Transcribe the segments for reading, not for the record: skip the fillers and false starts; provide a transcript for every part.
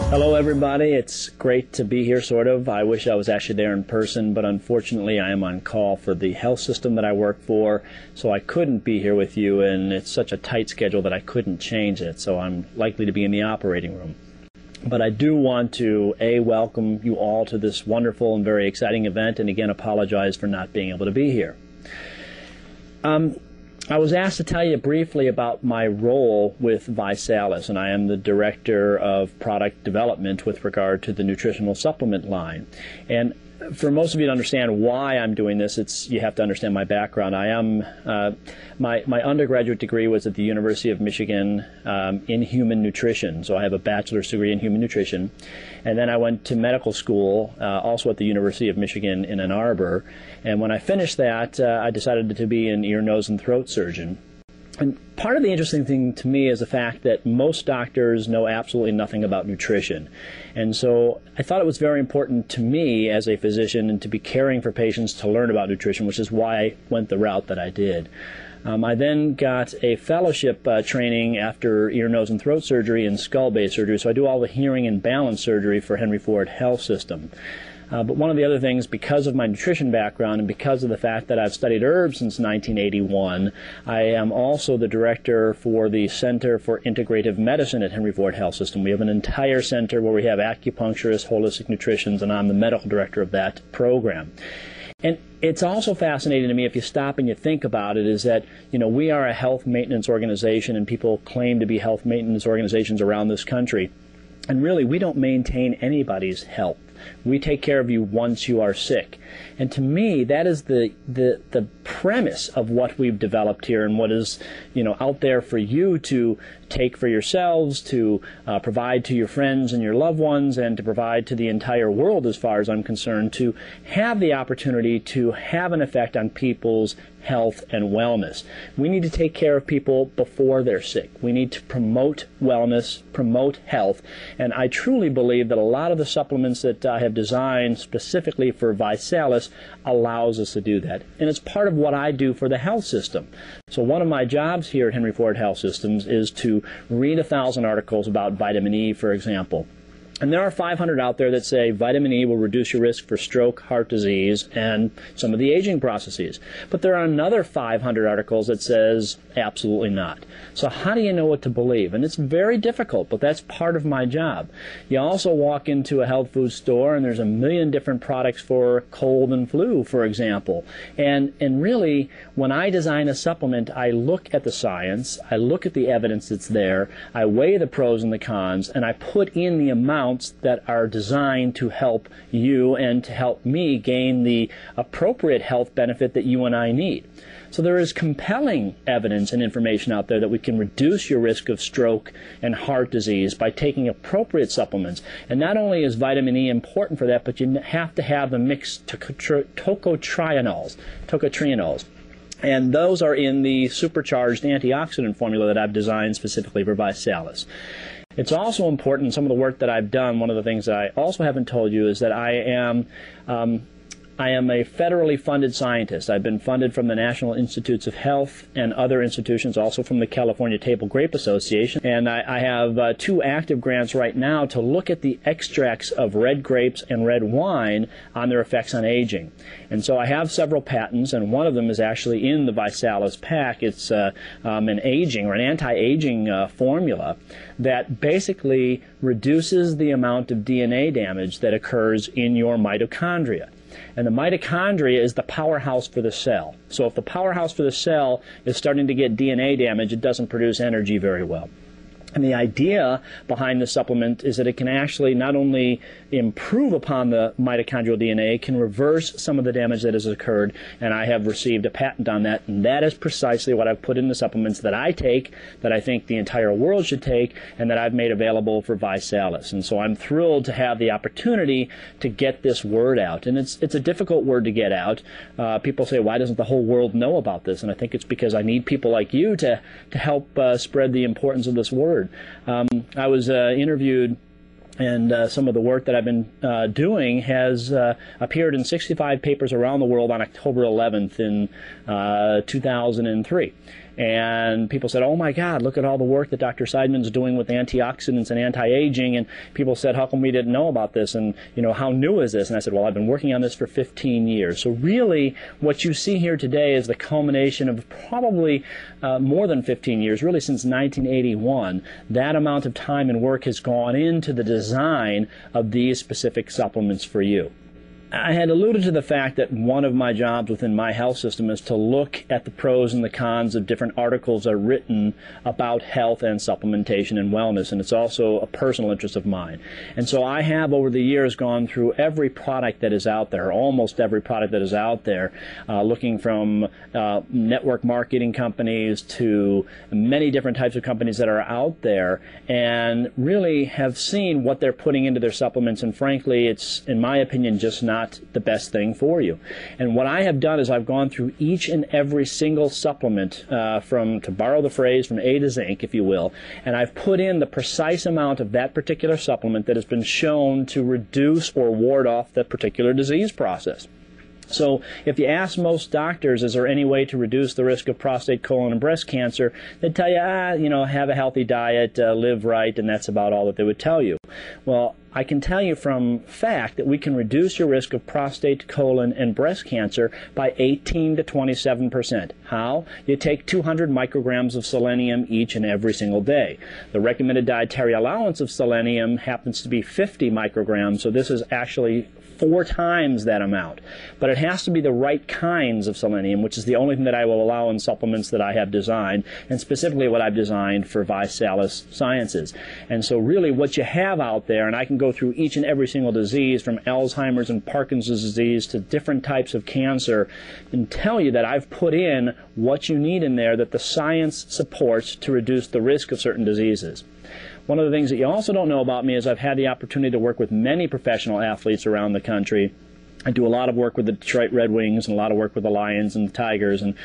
Hello everybody, it's great to be here sort of. I wish I was actually there in person, but unfortunately I am on call for the health system that I work for, so I couldn't be here with you, and it's such a tight schedule that I couldn't change it, so I'm likely to be in the operating room. But I do want to, welcome you all to this wonderful and very exciting event, and again apologize for not being able to be here. I was asked to tell you briefly about my role with ViSalus, and I am the Director of Product Development with regard to the nutritional supplement line. And for most of you to understand why I'm doing this, you have to understand my background. I am my undergraduate degree was at the University of Michigan in human nutrition, so I have a bachelor's degree in human nutrition. And then I went to medical school, also at the University of Michigan in Ann Arbor. And when I finished that, I decided to be an ear, nose, and throat surgeon. And part of the interesting thing to me is the fact that most doctors know absolutely nothing about nutrition. And so I thought it was very important to me as a physician and to be caring for patients to learn about nutrition, which is why I went the route that I did. I then got a fellowship training after ear, nose, and throat surgery in skull-base surgery, so I do all the hearing and balance surgery for Henry Ford Health System. But one of the other things, because of my nutrition background and because of the fact that I've studied herbs since 1981, I am also the director for the Center for Integrative Medicine at Henry Ford Health System. We have an entire center where we have acupuncturists, holistic nutritionists, and I'm the medical director of that program. And it's also fascinating to me, if you stop and you think about it, is that, we are a health maintenance organization, and people claim to be health maintenance organizations around this country. And really, we don't maintain anybody's health. We take care of you once you are sick. And to me, that is the premise of what we've developed here and what is, out there for you to take for yourselves, to provide to your friends and your loved ones, and to provide to the entire world, as far as I'm concerned, to have the opportunity to have an effect on people's health and wellness. We need to take care of people before they're sick. We need to promote wellness, promote health, and I truly believe that a lot of the supplements that I have designed specifically for ViSalus allows us to do that. And it's part of what I do for the health system. So one of my jobs here at Henry Ford Health Systems is to read 1,000 articles about vitamin E, for example. And there are 500 out there that say vitamin E will reduce your risk for stroke, heart disease, and some of the aging processes. But there are another 500 articles that says absolutely not. So how do you know what to believe? And it's very difficult, but that's part of my job. You also walk into a health food store and there's a million different products for cold and flu, for example. And really, when I design a supplement, I look at the science, I look at the evidence that's there, I weigh the pros and the cons, and I put in the amount that are designed to help you and to help me gain the appropriate health benefit that you and I need. So there is compelling evidence and information out there that we can reduce your risk of stroke and heart disease by taking appropriate supplements. And not only is vitamin E important for that, but you have to have the mixed tocotrienols. And those are in the supercharged antioxidant formula that I've designed specifically for ViSalus. It's also important, some of the work that I've done, one of the things that I also haven't told you is that I am a federally funded scientist. I've been funded from the National Institutes of Health and other institutions, also from the California Table Grape Association. And I have 2 active grants right now to look at the extracts of red grapes and red wine on their effects on aging. And so I have several patents, and one of them is actually in the ViSalus pack. It's an anti-aging formula that basically reduces the amount of DNA damage that occurs in your mitochondria. And the mitochondria is the powerhouse for the cell. So if the powerhouse for the cell is starting to get DNA damage, it doesn't produce energy very well. And the idea behind the supplement is that it can actually not only improve upon the mitochondrial DNA, it can reverse some of the damage that has occurred, and I have received a patent on that, and that is precisely what I've put in the supplements that I take, that I think the entire world should take, and that I've made available for ViSalus. And so I'm thrilled to have the opportunity to get this word out. And it's a difficult word to get out. People say, why doesn't the whole world know about this? And I think it's because I need people like you to help spread the importance of this word. I was interviewed, and some of the work that I've been doing has appeared in 65 papers around the world on October 11th in 2003. And people said, oh my God, look at all the work that Dr. Seidman's doing with antioxidants and anti-aging. And people said, how come we didn't know about this? And, how new is this? And I said, well, I've been working on this for 15 years. So really, what you see here today is the culmination of probably more than 15 years, really since 1981. That amount of time and work has gone into the design of these specific supplements for you. I had alluded to the fact that one of my jobs within my health system is to look at the pros and the cons of different articles that are written about health and supplementation and wellness, and it's also a personal interest of mine. And so I have over the years gone through every product that is out there, almost every product that is out there, looking from network marketing companies to many different types of companies that are out there, and really have seen what they're putting into their supplements, and frankly, it's, in my opinion, just not the best thing for you. And what I have done is I've gone through each and every single supplement to borrow the phrase, from A to Zinc, if you will, and I've put in the precise amount of that particular supplement that has been shown to reduce or ward off that particular disease process. So if you ask most doctors, is there any way to reduce the risk of prostate, colon, and breast cancer, they'd tell you, have a healthy diet, live right, and that's about all that they would tell you. Well, I can tell you from fact that we can reduce your risk of prostate, colon, and breast cancer by 18 to 27%. How? You take 200 micrograms of selenium each and every single day. The recommended dietary allowance of selenium happens to be 50 micrograms, so this is actually 4 times that amount. But it has to be the right kinds of selenium, which is the only thing that I will allow in supplements that I have designed, and specifically what I've designed for ViSalus Sciences. And so really what you have out there, and I can go through each and every single disease from Alzheimer's and Parkinson's disease to different types of cancer, and tell you that I've put in what you need in there that the science supports to reduce the risk of certain diseases. One of the things that you also don't know about me is I've had the opportunity to work with many professional athletes around the country. I do a lot of work with the Detroit Red Wings and a lot of work with the Lions and the Tigers, and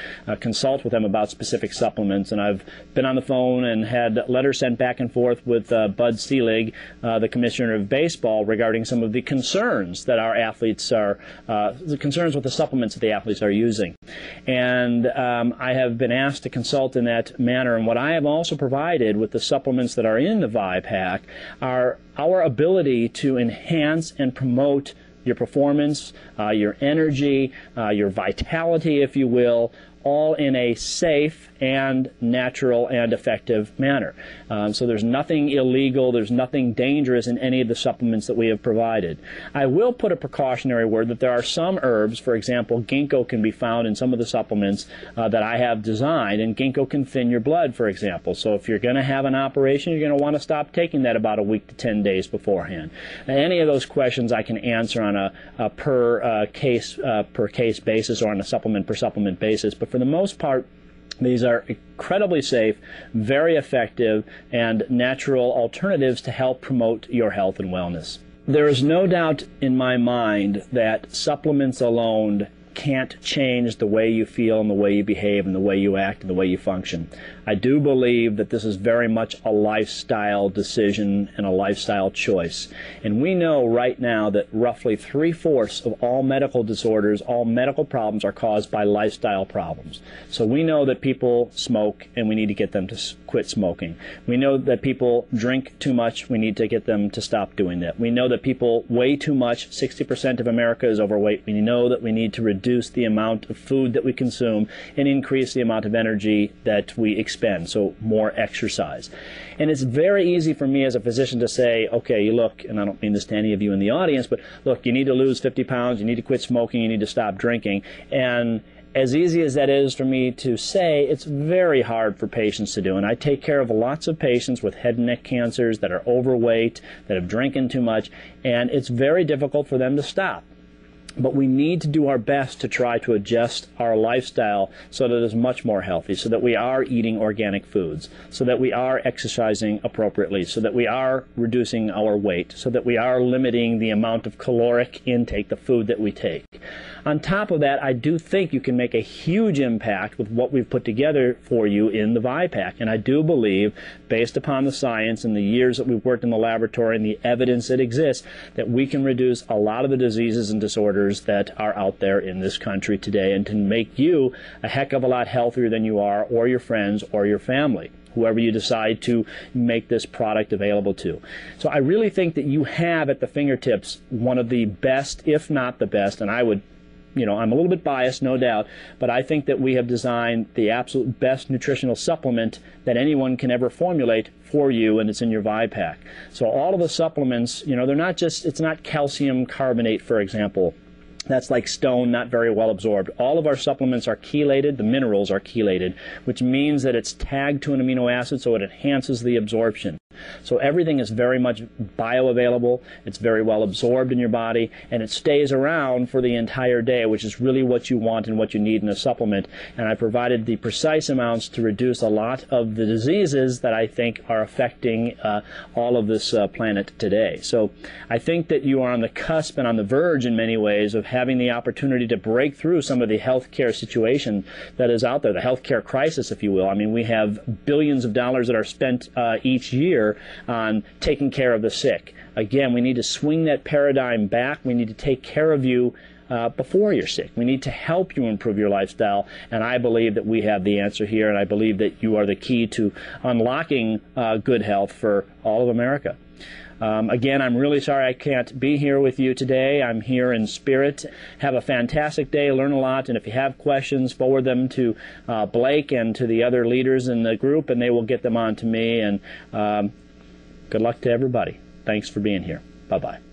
consult with them about specific supplements. And I've been on the phone and had letters sent back and forth with Bud Selig, the commissioner of baseball, regarding some of the concerns that our athletes are, the concerns with the supplements that the athletes are using. And I have been asked to consult in that manner. And what I have also provided with the supplements that are in the ViPack are our ability to enhance and promote your performance, your energy, your vitality, if you will, all in a safe and natural and effective manner. So there's nothing illegal, there's nothing dangerous in any of the supplements that we have provided. I will put a precautionary word that there are some herbs, for example, ginkgo can be found in some of the supplements that I have designed, and ginkgo can thin your blood, for example. So if you're going to have an operation, you're going to want to stop taking that about a week to 10 days beforehand. And any of those questions I can answer on a per case basis, or on a supplement per supplement basis. But for the most part, these are incredibly safe, very effective, and natural alternatives to help promote your health and wellness. There is no doubt in my mind that supplements alone can't change the way you feel and the way you behave and the way you act and the way you function. I do believe that this is very much a lifestyle decision and a lifestyle choice. And we know right now that roughly 3/4 of all medical disorders, all medical problems, are caused by lifestyle problems. So we know that people smoke and we need to get them to quit smoking. We know that people drink too much. We need to get them to stop doing that. We know that people weigh too much. 60% of America is overweight. We know that we need to reduce the amount of food that we consume and increase the amount of energy that we expend, so more exercise. And it's very easy for me as a physician to say, okay, you look, and I don't mean this to any of you in the audience, but look, you need to lose 50 pounds, you need to quit smoking, you need to stop drinking. And as easy as that is for me to say, it's very hard for patients to do. And I take care of lots of patients with head and neck cancers that are overweight, that have drinking too much, and it's very difficult for them to stop. But we need to do our best to try to adjust our lifestyle so that it's much more healthy, so that we are eating organic foods, so that we are exercising appropriately, so that we are reducing our weight, so that we are limiting the amount of caloric intake, the food that we take. On top of that, I do think you can make a huge impact with what we've put together for you in the ViPack. And I do believe, based upon the science and the years that we've worked in the laboratory and the evidence that exists, that we can reduce a lot of the diseases and disorders that are out there in this country today, and to make you a heck of a lot healthier than you are, or your friends, or your family, whoever you decide to make this product available to. So I really think that you have at the fingertips one of the best, if not the best, and I would, I'm a little bit biased, no doubt, but I think that we have designed the absolute best nutritional supplement that anyone can ever formulate for you, and it's in your ViPack. So all of the supplements, they're not just, it's not calcium carbonate, for example. That's like stone, not very well absorbed. All of our supplements are chelated. The minerals are chelated, which means that it's tagged to an amino acid, so it enhances the absorption. So everything is very much bioavailable. It's very well absorbed in your body, and it stays around for the entire day, which is really what you want and what you need in a supplement. And I provided the precise amounts to reduce a lot of the diseases that I think are affecting all of this planet today. So I think that you are on the cusp and on the verge in many ways of having the opportunity to break through some of the healthcare situation that is out there, the healthcare crisis, if you will. I mean, we have billions of dollars that are spent each year on taking care of the sick. Again, we need to swing that paradigm back. We need to take care of you before you're sick. We need to help you improve your lifestyle, and I believe that we have the answer here, and I believe that you are the key to unlocking good health for all of America. Again, I'm really sorry I can't be here with you today. I'm here in spirit. Have a fantastic day, learn a lot, and if you have questions, forward them to Blake and to the other leaders in the group, and they will get them on to me. And good luck to everybody. Thanks for being here. Bye-bye.